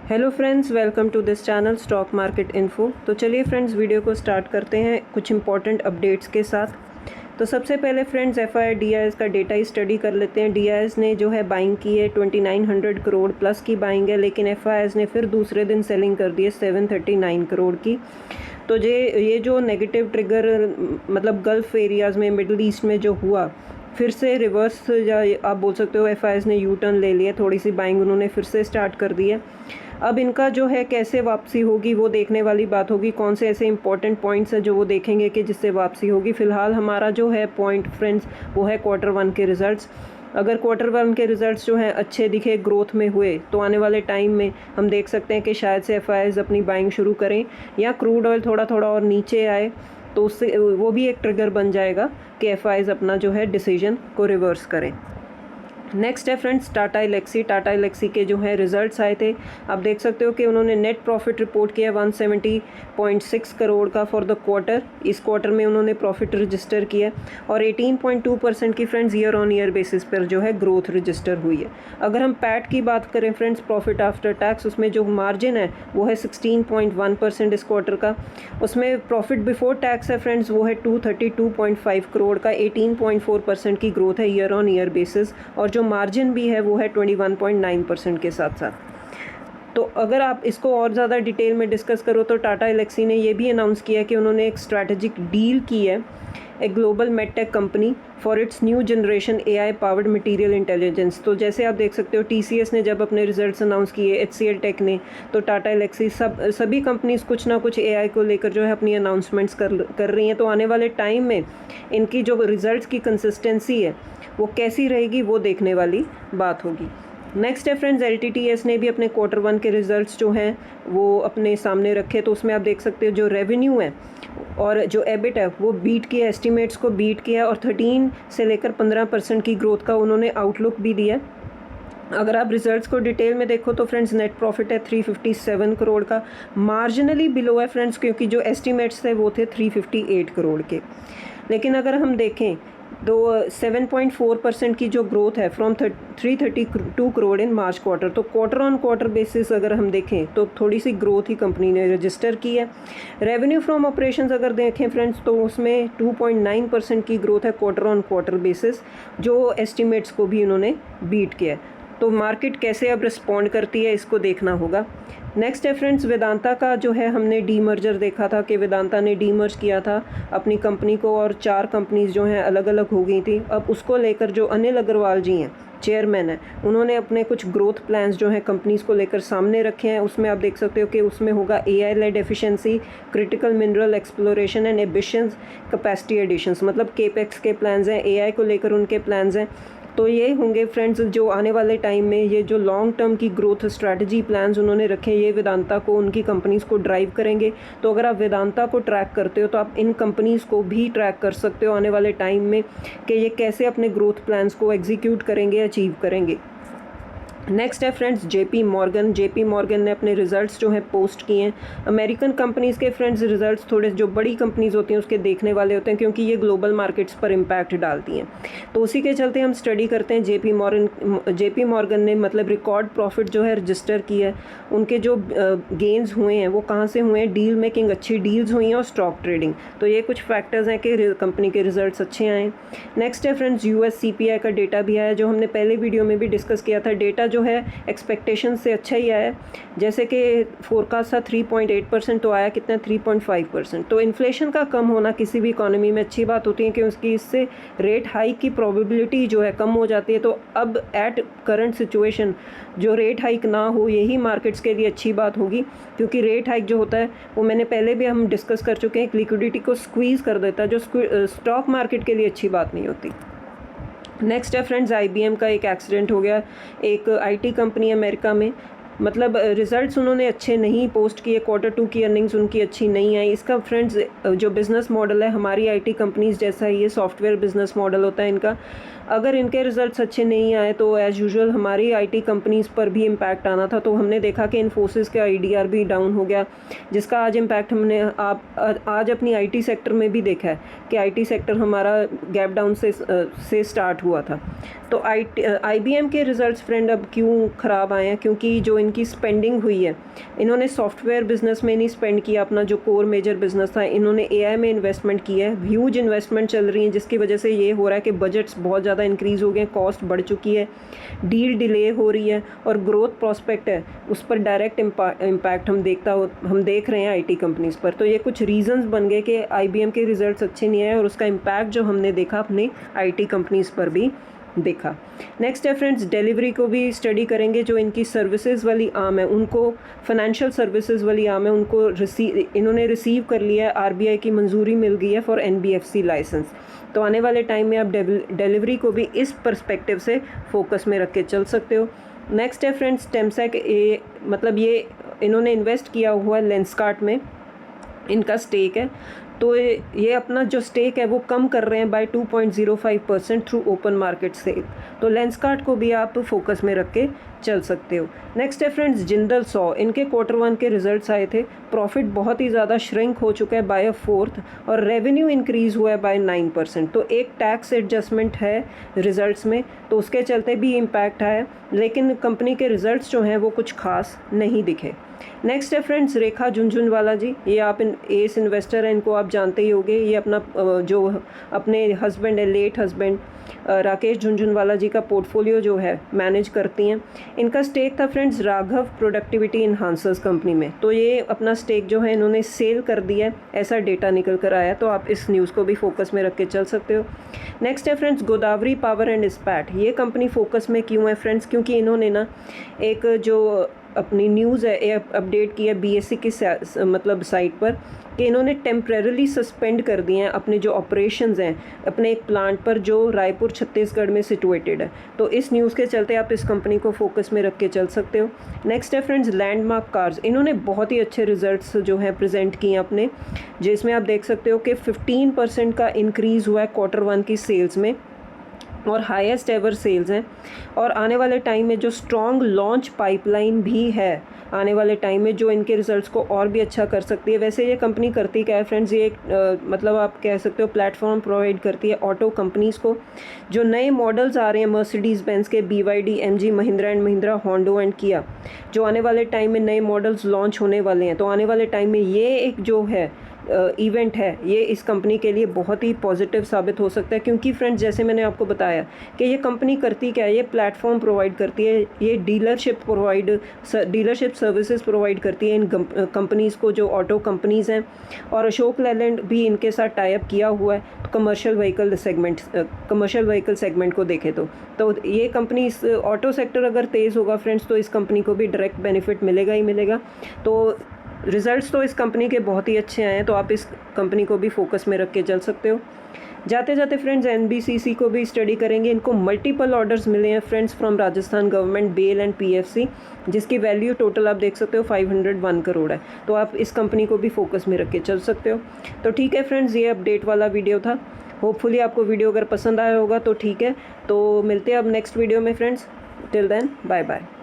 Hello friends, welcome to this channel stock market info. तो चलिए friends, video को start करते हैं कुछ इंपॉर्टेंट अपडेट्स के साथ। तो सबसे पहले फ्रेंड्स एफआई डीआईएस का डेटा ही स्टडी कर लेते हैं। डीआईएस ने जो है बाइंग की है 2900 करोड़ प्लस की बाइंग है, लेकिन एफआईएस ने फिर दूसरे दिन सेलिंग कर दी है 739 करोड़ की। तो ये जो नेगेटिव ट्रिगर मतलब गल्फ़ एरियाज़ में, मिडल ईस्ट में जो हुआ, फिर से रिवर्स, या आप बोल सकते हो एफआईएस ने यू टर्न ले लिया, थोड़ी सी बाइंग उन्होंने फिर से स्टार्ट कर दी है। अब इनका जो है कैसे वापसी होगी वो देखने वाली बात होगी। कौन से ऐसे इंपॉर्टेंट पॉइंट्स हैं जो वो देखेंगे कि जिससे वापसी होगी। फ़िलहाल हमारा जो है पॉइंट फ्रेंड्स वो है Q1 के रिज़ल्ट्स। अगर Q1 के रिज़ल्ट्स जो हैं अच्छे दिखे, ग्रोथ में हुए, तो आने वाले टाइम में हम देख सकते हैं कि शायद से एफआईएस अपनी बाइंग शुरू करें, या क्रूड ऑयल थोड़ा थोड़ा और नीचे आए तो उससे वो भी एक ट्रिगर बन जाएगा कि एफआईएस अपना जो है डिसीजन को रिवर्स करें। नेक्स्ट है फ्रेंड्स टाटा एलेक्सी। टाटा एलेक्सी के जो है रिजल्ट्स आए थे। आप देख सकते हो कि उन्होंने नेट प्रॉफिट रिपोर्ट किया 170.6 करोड़ का फॉर द क्वार्टर। इस क्वार्टर में उन्होंने प्रॉफिट रजिस्टर किया और 18.2% की friends year on year basis पर जो है ग्रोथ रजिस्टर हुई है। अगर हम पैट की बात करें फ्रेंड्स, प्रॉफिट आफ्टर टैक्स, उसमें जो मार्जिन है वो है 16.1% इस क्वार्टर का। उसमें प्रॉफिट बिफोर टैक्स है फ्रेंड्स वो है 232.5 करोड़ का, 18.4% की ग्रोथ है ईयर ऑन ईयर बेसिस, और जो मार्जिन भी है वो है 21.9% के साथ साथ। तो अगर आप इसको और ज़्यादा डिटेल में डिस्कस करो तो टाटा एलेक्सी ने ये भी अनाउंस किया कि उन्होंने एक स्ट्रैटेजिक डील की है a global medtech company for its new generation AI powered material intelligence. तो जैसे आप देख सकते हो टीसीएस ने जब अपने रिजल्ट्स अनाउंस किए, एचसीएल टेक ने, तो टाटा एलेक्सी, सभी कंपनीज कुछ ना कुछ एआई को लेकर जो है अपनी अनाउंसमेंट्स कर रही हैं। तो आने वाले टाइम में इनकी जो रिजल्ट्स की कंसिस्टेंसी है वो कैसी रहेगी वो देखने वाली बात होगी। नेक्स्ट है फ्रेंड्स एलटीटीएस ने भी अपने Q1 के रिजल्ट्स जो हैं वो अपने सामने रखे। तो उसमें आप देख सकते हो जो रेवेन्यू है और जो एबिट है वो बीट किया, एस्टिमेट्स को बीट किया, और 13 से लेकर 15% की ग्रोथ का उन्होंने आउटलुक भी दिया। अगर आप रिजल्ट्स को डिटेल में देखो तो फ्रेंड्स नेट प्रॉफिट है 357 करोड़ का, मार्जिनली बिलो है फ्रेंड्स, क्योंकि जो एस्टिमेट्स थे वो थे 358 करोड़ के। लेकिन अगर हम देखें तो 7.4% की जो ग्रोथ है from 332 crore in March quarter, तो क्वार्टर ऑन क्वार्टर बेसिस अगर हम देखें तो थोड़ी सी ग्रोथ ही कंपनी ने रजिस्टर की है। रेवेन्यू फ्रॉम ऑपरेशंस अगर देखें फ्रेंड्स तो उसमें 2.9% की ग्रोथ है क्वार्टर ऑन क्वार्टर बेसिस, जो एस्टिमेट्स को भी उन्होंने बीट किया है। तो मार्केट कैसे अब रिस्पॉन्ड करती है इसको देखना होगा। नेक्स्ट है फ्रेंड्स वेदांता का जो है, हमने डीमर्जर देखा था कि वेदांता ने डीमर्ज किया था अपनी कंपनी को और 4 कंपनीज जो हैं अलग अलग हो गई थी। अब उसको लेकर जो अनिल अग्रवाल जी हैं, चेयरमैन हैं, उन्होंने अपने कुछ ग्रोथ प्लान्स जो हैं कंपनीज को लेकर सामने रखे हैं। उसमें आप देख सकते हो कि उसमें होगा AI led efficiency, critical mineral exploration and ambitions, capacity additions, मतलब केपेक्स के प्लान्स हैं, एआई को लेकर उनके प्लान्स हैं। तो ये होंगे फ्रेंड्स जो आने वाले टाइम में ये जो लॉन्ग टर्म की ग्रोथ स्ट्रैटेजी प्लान्स उन्होंने रखे, ये वेदांता को, उनकी कंपनीज़ को ड्राइव करेंगे। तो अगर आप वेदांता को ट्रैक करते हो तो आप इन कंपनीज़ को भी ट्रैक कर सकते हो आने वाले टाइम में कि ये कैसे अपने ग्रोथ प्लान्स को एग्जीक्यूट करेंगे, अचीव करेंगे। नेक्स्ट है friends JP Morgan. JP Morgan ने अपने रिजल्ट्स जो हैं पोस्ट किए हैं। अमेरिकन कंपनीज़ के फ्रेंड्स रिजल्ट्स थोड़े, जो बड़ी कंपनीज़ होती हैं उसके देखने वाले होते हैं, क्योंकि ये ग्लोबल मार्केट्स पर इम्पैक्ट डालती हैं। तो उसी के चलते हम स्टडी करते हैं जेपी मॉर्गन ने मतलब रिकॉर्ड प्रॉफिट जो है रजिस्टर किया है। उनके जो गेंस हुए हैं वो कहाँ से हुए हैं? डील मेकिंग, अच्छी डील्स हुई हैं और स्टॉक ट्रेडिंग। तो ये कुछ फैक्टर्स हैं कि कंपनी के रिजल्ट्स अच्छे आए। नेक्स्ट है फ्रेंड्स यूएस सीपीआई का डेटा भी आया, जो हमने पहले वीडियो में भी डिस्कस किया था। डेटा जो है एक्सपेक्टेशन से अच्छा ही आया, जैसे कि फोरकास्ट था 3.8%, तो आया कितना 3.5%। तो इन्फ्लेशन का कम होना किसी भी इकोनॉमी में अच्छी बात होती है कि उसकी इससे रेट हाइक की प्रोबेबिलिटी जो है कम हो जाती है। तो अब एट करंट सिचुएशन जो रेट हाइक ना हो, यही मार्केट्स के लिए अच्छी बात होगी, क्योंकि रेट हाइक जो होता है वो मैंने पहले भी हम डिस्कस कर चुके हैं, लिक्विडिटी को स्क्वीज़ कर देता है, जो स्टॉक मार्केट के लिए अच्छी बात नहीं होती। नेक्स्ट है फ्रेंड्स आईबीएम का एक एक्सीडेंट हो गया, एक आईटी कंपनी अमेरिका में, मतलब रिजल्ट्स उन्होंने अच्छे नहीं पोस्ट किए, Q2 की अर्निंग्स उनकी अच्छी नहीं आई। इसका फ्रेंड्स जो बिज़नेस मॉडल है हमारी आईटी कंपनीज जैसा ही, ये सॉफ्टवेयर बिजनेस मॉडल होता है इनका। अगर इनके रिजल्ट्स अच्छे नहीं आए तो एज़ यूजुअल हमारी आईटी कंपनीज़ पर भी इम्पैक्ट आना था। तो हमने देखा कि इन्फोसिस का आईडीआर भी डाउन हो गया, जिसका आज इम्पैक्ट हमने आज अपनी आईटी सेक्टर में भी देखा है कि आईटी सेक्टर हमारा गैप डाउन से स्टार्ट हुआ था। तो आईबीएम के रिजल्ट्स फ्रेंड अब क्यों ख़राब आए हैं, क्योंकि जो इनकी स्पेंडिंग हुई है, इन्होंने सॉफ्टवेयर बिजनेस में नहीं स्पेंड किया, अपना जो कोर मेजर बिजनेस था इन्होंने एआई में इन्वेस्टमेंट की है। ह्यूज इन्वेस्टमेंट चल रही है, जिसकी वजह से ये हो रहा है कि बजट्स बहुत ज़्यादा इंक्रीज़ हो गए, कॉस्ट बढ़ चुकी है, डील डिले हो रही है और ग्रोथ प्रॉस्पेक्ट है उस पर डायरेक्ट इम्पैक्ट हम देख रहे हैं आईटी कंपनीज़ पर। तो ये कुछ रीजंस बन गए कि आईबीएम के रिजल्ट्स अच्छे नहीं आए और उसका इम्पैक्ट जो हमने देखा अपने आईटी कंपनीज़ पर भी देखा। नेक्स्ट है फ्रेंड्स, डिलीवरी को भी स्टडी करेंगे। जो इनकी सर्विसेज वाली आर्म है, उनको फाइनेंशियल सर्विसेज वाली आर्म है, उनको इन्होंने रिसीव कर लिया है, आरबीआई की मंजूरी मिल गई है फॉर एनबीएफसी लाइसेंस। तो आने वाले टाइम में आप डिलीवरी को भी इस पर्सपेक्टिव से फोकस में रख के चल सकते हो। नेक्स्ट है फ्रेंड्स टेमसेक, मतलब ये इन्होंने इन्वेस्ट किया हुआ है लेंसकार्ट में, इनका स्टेक है। तो ये अपना जो स्टेक है वो कम कर रहे हैं by 2.05% through open market sale. तो लेंसकार्ट को भी आप फोकस में रख के चल सकते हो। नेक्स्ट है फ्रेंड्स जिंदल सॉ, इनके Q1 के रिजल्ट्स आए थे, प्रॉफिट बहुत ही ज़्यादा श्रिंक हो चुका है बाय 1/4 और रेवेन्यू इंक्रीज़ हुआ है बाय 9%। तो एक टैक्स एडजस्टमेंट है रिजल्ट्स में, तो उसके चलते भी इम्पैक्ट आया, लेकिन कंपनी के रिजल्ट्स जो हैं वो कुछ खास नहीं दिखे। नेक्स्ट है फ्रेंड्स रेखा झुनझुनवाला जी, ये आप एस इन्वेस्टर हैं, इनको आप जानते ही होंगे। ये अपना जो अपने हस्बैंड है, लेट हस्बैंड राकेश झुनझुनवाला जी का पोर्टफोलियो जो है मैनेज करती हैं। इनका स्टेक था फ्रेंड्स राघव प्रोडक्टिविटी इन्हांसर्स कंपनी में, तो ये अपना स्टेक जो है इन्होंने सेल कर दिया है, ऐसा डेटा निकल कर आया। तो आप इस न्यूज़ को भी फोकस में रख के चल सकते हो। नेक्स्ट है फ्रेंड्स गोदावरी पावर एंड इस्पात, ये कंपनी फोकस में क्यों है फ्रेंड्स, क्योंकि इन्होंने ना एक जो अपनी न्यूज़ है अपडेट की है बीएससी की मतलब साइट पर कि इन्होंने टेम्परेरली सस्पेंड कर दिए हैं अपने जो ऑपरेशंस हैं अपने एक प्लांट पर जो रायपुर छत्तीसगढ़ में सिचुएटेड है। तो इस न्यूज़ के चलते आप इस कंपनी को फोकस में रख के चल सकते हो। नेक्स्ट है फ्रेंड्स लैंडमार्क कार्स, इन्होंने बहुत ही अच्छे रिजल्ट्स जो हैं प्रेजेंट किए अपने, जिसमें आप देख सकते हो कि 15% का इंक्रीज़ हुआ है Q1 की सेल्स में और हाईएस्ट एवर सेल्स हैं। और आने वाले टाइम में जो स्ट्रॉन्ग लॉन्च पाइपलाइन भी है आने वाले टाइम में, जो इनके रिजल्ट्स को और भी अच्छा कर सकती है। वैसे ये कंपनी करती क्या है फ्रेंड्स, ये मतलब आप कह सकते हो प्लेटफॉर्म प्रोवाइड करती है ऑटो कंपनीज़ को। जो नए मॉडल्स आ रहे हैं मर्सिडीज़ बेंज के, BYD, MG, Mahindra and Mahindra, Honda and Kia, जो आने वाले टाइम में नए मॉडल्स लॉन्च होने वाले हैं, तो आने वाले टाइम में ये एक जो है इवेंट है, ये इस कंपनी के लिए बहुत ही पॉजिटिव साबित हो सकता है। क्योंकि फ्रेंड्स जैसे मैंने आपको बताया कि ये कंपनी करती क्या है, ये प्लेटफॉर्म प्रोवाइड करती है, ये डीलरशिप सर्विसेज प्रोवाइड करती है इन कंपनीज़ को, जो ऑटो कंपनीज़ हैं। और अशोक लेलैंड भी इनके साथ टाई अप किया हुआ है। तो कमर्शियल व्हीकल सेगमेंट को देखें तो ये कंपनी, इस ऑटो सेक्टर अगर तेज़ होगा फ्रेंड्स तो इस कंपनी को भी डायरेक्ट बेनिफिट मिलेगा ही मिलेगा। तो रिजल्ट्स तो इस कंपनी के बहुत ही अच्छे आए हैं, तो आप इस कंपनी को भी फोकस में रख के चल सकते हो। जाते जाते फ्रेंड्स एनबीसीसी को भी स्टडी करेंगे। इनको मल्टीपल ऑर्डर्स मिले हैं friends from Rajasthan government, BEL and PFC, जिसकी वैल्यू टोटल आप देख सकते हो 501 करोड़ है। तो आप इस कंपनी को भी फोकस में रख के चल सकते हो। तो ठीक है फ्रेंड्स, ये अपडेट वाला वीडियो था। होपफुली आपको वीडियो अगर पसंद आया होगा तो ठीक है, तो मिलते हैं अब नेक्स्ट वीडियो में friends. Till then bye bye.